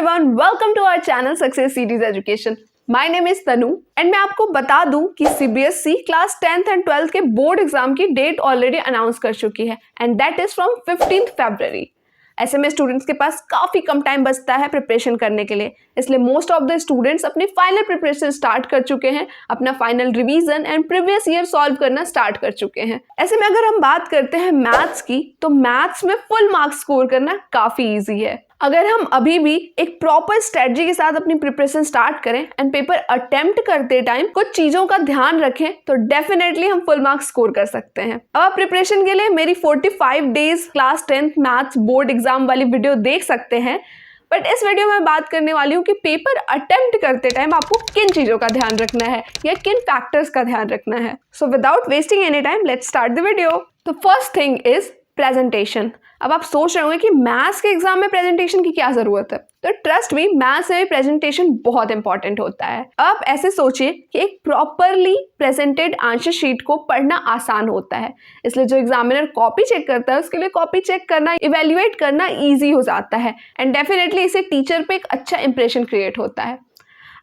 everyone, welcome to our channel Success Series Education. My name is Tanu and मैं आपको बता दूं कि CBSE class 10th and 12th के बोर्ड एग्जाम की डेट ऑलरेडी अनाउंस कर चुकी है and that is from 15th February. ऐसे में स्टूडेंट्स के पास काफ़ी कम टाइम बचता है प्रिपरेशन करने के लिए, इसलिए मोस्ट ऑफ द स्टूडेंट्स अपनी फाइनल प्रिपरेशन स्टार्ट कर चुके हैं, अपना final revision and previous year solve करना स्टार्ट कर चुके हैं. ऐसे में अगर हम बात करते हैं मैथ्स की, तो मैथ्स में फुल मार्क्स स्कोर करना काफ़ी ईजी है. अगर हम अभी भी एक प्रॉपर स्ट्रेटजी के साथ अपनी प्रिपरेशन स्टार्ट करें एंड पेपर अटेम्प्ट करते टाइम कुछ चीज़ों का ध्यान रखें तो डेफिनेटली हम फुल मार्क्स स्कोर कर सकते हैं. अब आप प्रिपरेशन के लिए मेरी 45 days class 10th maths board exam वाली वीडियो देख सकते हैं, बट इस वीडियो में बात करने वाली हूँ कि पेपर अटेम्प्ट करते टाइम आपको किन चीज़ों का ध्यान रखना है या किन फैक्टर्स का ध्यान रखना है. So without wasting any time let's start the video. तो फर्स्ट थिंग इज प्रेजेंटेशन. अब आप सोच रहे होंगे कि मैथ्स के एग्जाम में प्रेजेंटेशन की क्या जरूरत है, तो ट्रस्ट मी, मैथ्स में प्रेजेंटेशन बहुत इंपॉर्टेंट होता है. आप ऐसे सोचिए कि एक प्रॉपरली प्रेजेंटेड आंसर शीट को पढ़ना आसान होता है, इसलिए जो एग्जामिनर कॉपी चेक करता है उसके लिए कॉपी चेक करना, इवेल्युएट करना ईजी हो जाता है एंड डेफिनेटली इससे टीचर पे एक अच्छा इंप्रेशन क्रिएट होता है.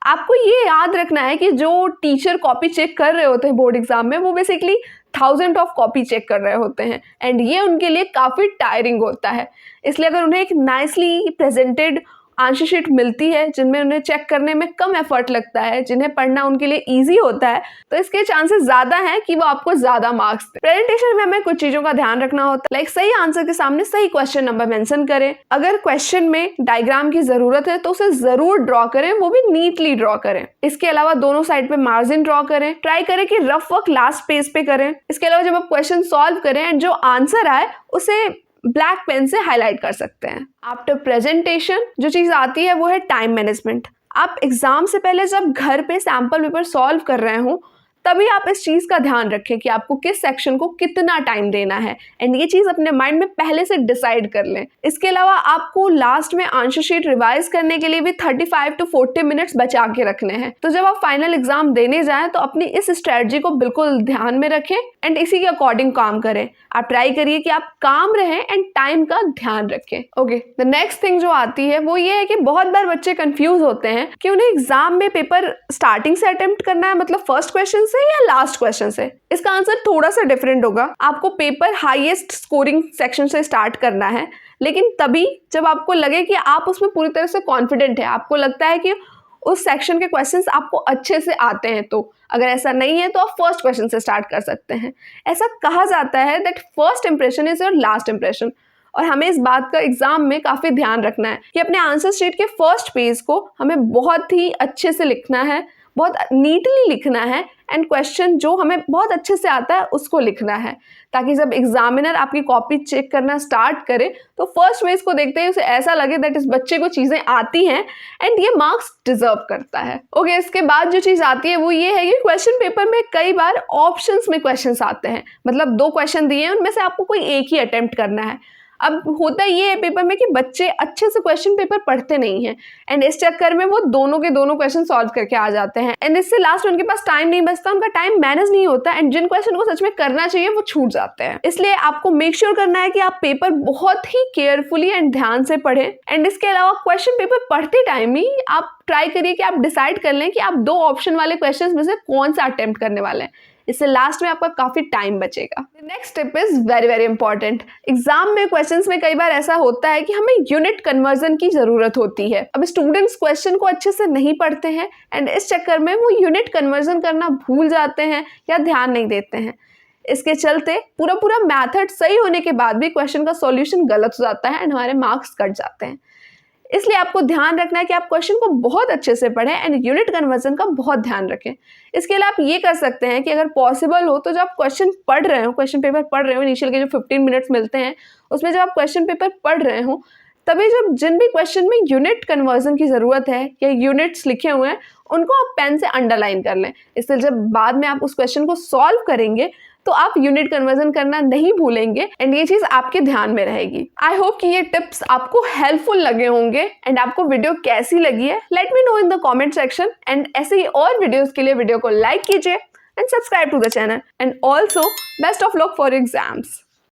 आपको ये याद रखना है कि जो टीचर कॉपी चेक कर रहे होते हैं बोर्ड एग्जाम में, वो बेसिकली 1000 ऑफ कॉपी चेक कर रहे होते हैं एंड ये उनके लिए काफ़ी टायरिंग होता है. इसलिए अगर उन्हें एक नाइसली प्रेजेंटेड आंसर शीट मिलती है जिनमें उन्हें चेक करने में कम एफर्ट लगता है, जिन्हें पढ़ना उनके लिए इजी होता है, तो इसके चांसेस ज़्यादा हैं कि वो आपको ज़्यादा मार्क्स दें. प्रेजेंटेशन में हमें कुछ चीज़ों का ध्यान रखना होता है, लाइक सही आंसर के सामने सही क्वेश्चन नंबर मेंशन करें. अगर क्वेश्चन में डायग्राम की ज़रूरत है तो उसे ज़रूर ड्रॉ करें, वो भी नीटली ड्रॉ करें. इसके अलावा दोनों साइड पे मार्जिन ड्रॉ करें. ट्राई करें कि रफ वर्क लास्ट पेज पे करें. इसके अलावा जब आप क्वेश्चन सॉल्व करें एंड जो आंसर आए उसे ब्लैक पेन से हाईलाइट कर सकते हैं. आफ्टर प्रेजेंटेशन जो चीज़ आती है वो है टाइम मैनेजमेंट. आप एग्जाम से पहले जब घर पे सैम्पल पेपर सॉल्व कर रहे हो तभी आप इस चीज़ का ध्यान रखें कि आपको किस सेक्शन को कितना टाइम देना है एंड ये चीज़ अपने माइंड में पहले से डिसाइड कर लें. इसके अलावा आपको लास्ट में आंसर शीट रिवाइज करने के लिए भी 35 to 40 मिनट्स बचा के रखने हैं. तो जब आप फाइनल एग्जाम देने जाएं तो अपनी इस स्ट्रेटजी को बिल्कुल ध्यान में रखें एंड इसी के अकॉर्डिंग काम करें. आप ट्राई करिए कि आप काम रहें एंड टाइम का ध्यान रखें. ओके, द नेक्स्ट थिंग जो आती है वो ये है कि बहुत बार बच्चे कंफ्यूज होते हैं कि उन्हें एग्जाम में पेपर स्टार्टिंग से अटेम्प्ट करना है, मतलब फर्स्ट क्वेश्चन से या लास्ट क्वेश्चन से. इसका आंसर थोड़ा सा डिफरेंट होगा. आपको पेपर हाईएस्ट स्कोरिंग सेक्शन से स्टार्ट करना है, लेकिन तभी जब आपको लगे कि आप उसमें पूरी तरह से कॉन्फिडेंट है, आपको लगता है कि उस सेक्शन के क्वेश्चंस आपको अच्छे से आते हैं. तो अगर ऐसा नहीं है तो आप फर्स्ट क्वेश्चन से स्टार्ट कर सकते हैं. ऐसा कहा जाता है that first impression is your last impression, और हमें इस बात का एग्जाम में काफ़ी ध्यान रखना है कि अपने आंसर शीट के फर्स्ट पेज को हमें बहुत ही अच्छे से लिखना है, बहुत नीटली लिखना है एंड क्वेश्चन जो हमें बहुत अच्छे से आता है उसको लिखना है, ताकि जब एग्जामिनर आपकी कॉपी चेक करना स्टार्ट करे तो फर्स्ट पेज को देखते ही उसे ऐसा लगे दैट इस बच्चे को चीज़ें आती हैं एंड ये मार्क्स डिजर्व करता है. ओके, इसके बाद जो चीज़ आती है वो ये है कि क्वेश्चन पेपर में कई बार ऑप्शंस में क्वेश्चंस आते हैं, मतलब 2 क्वेश्चन दिए हैं, उनमें से आपको कोई एक ही अटेम्प्ट करना है. अब होता ये है पेपर में कि बच्चे अच्छे से क्वेश्चन पेपर पढ़ते नहीं हैं एंड इस चक्कर में वो दोनों के दोनों क्वेश्चन सॉल्व करके आ जाते हैं एंड इससे लास्ट उनके पास टाइम नहीं बचता, उनका टाइम मैनेज नहीं होता एंड जिन क्वेश्चन को सच में करना चाहिए वो छूट जाते हैं. इसलिए आपको मेक श्योर करना है कि आप पेपर बहुत ही केयरफुली एंड ध्यान से पढ़ें एंड इसके अलावा क्वेश्चन पेपर पढ़ते टाइम ही आप ट्राई करिए कि आप डिसाइड कर लें कि आप 2 ऑप्शन वाले क्वेश्चन में से कौन सा अटेम्प्ट करने वाले हैं. इससे लास्ट में आपका काफ़ी टाइम बचेगा. Next tip is very very important. Exam में क्वेश्चंस में कई बार ऐसा होता है कि हमें यूनिट कन्वर्जन की ज़रूरत होती है. अब स्टूडेंट्स क्वेश्चन को अच्छे से नहीं पढ़ते हैं एंड इस चक्कर में वो यूनिट कन्वर्जन करना भूल जाते हैं या ध्यान नहीं देते हैं. इसके चलते पूरा मैथड सही होने के बाद भी क्वेश्चन का सॉल्यूशन गलत हो जाता है एंड हमारे मार्क्स कट जाते हैं. इसलिए आपको ध्यान रखना है कि आप क्वेश्चन को बहुत अच्छे से पढ़ें एंड यूनिट कन्वर्जन का बहुत ध्यान रखें. इसके लिए आप ये कर सकते हैं कि अगर पॉसिबल हो तो जब आप क्वेश्चन पढ़ रहे हो, क्वेश्चन पेपर पढ़ रहे हो, इनिशियल के जो 15 मिनट्स मिलते हैं उसमें जब आप क्वेश्चन पेपर पढ़ रहे हो तभी जब जिन भी क्वेश्चन में यूनिट कन्वर्जन की ज़रूरत है या यूनिट्स लिखे हुए हैं उनको आप पेन से अंडरलाइन कर लें. इससे जब बाद में आप उस क्वेश्चन को सॉल्व करेंगे तो आप यूनिट कन्वर्जन करना नहीं भूलेंगे एंड ये चीज़ आपके ध्यान में रहेगी. आई होप कि ये टिप्स आपको हेल्पफुल लगे होंगे एंड आपको वीडियो कैसी लगी है let me know in the comment section and ऐसे ही और वीडियोस के लिए वीडियो को लाइक कीजिए and subscribe to the channel and also best of luck for exams.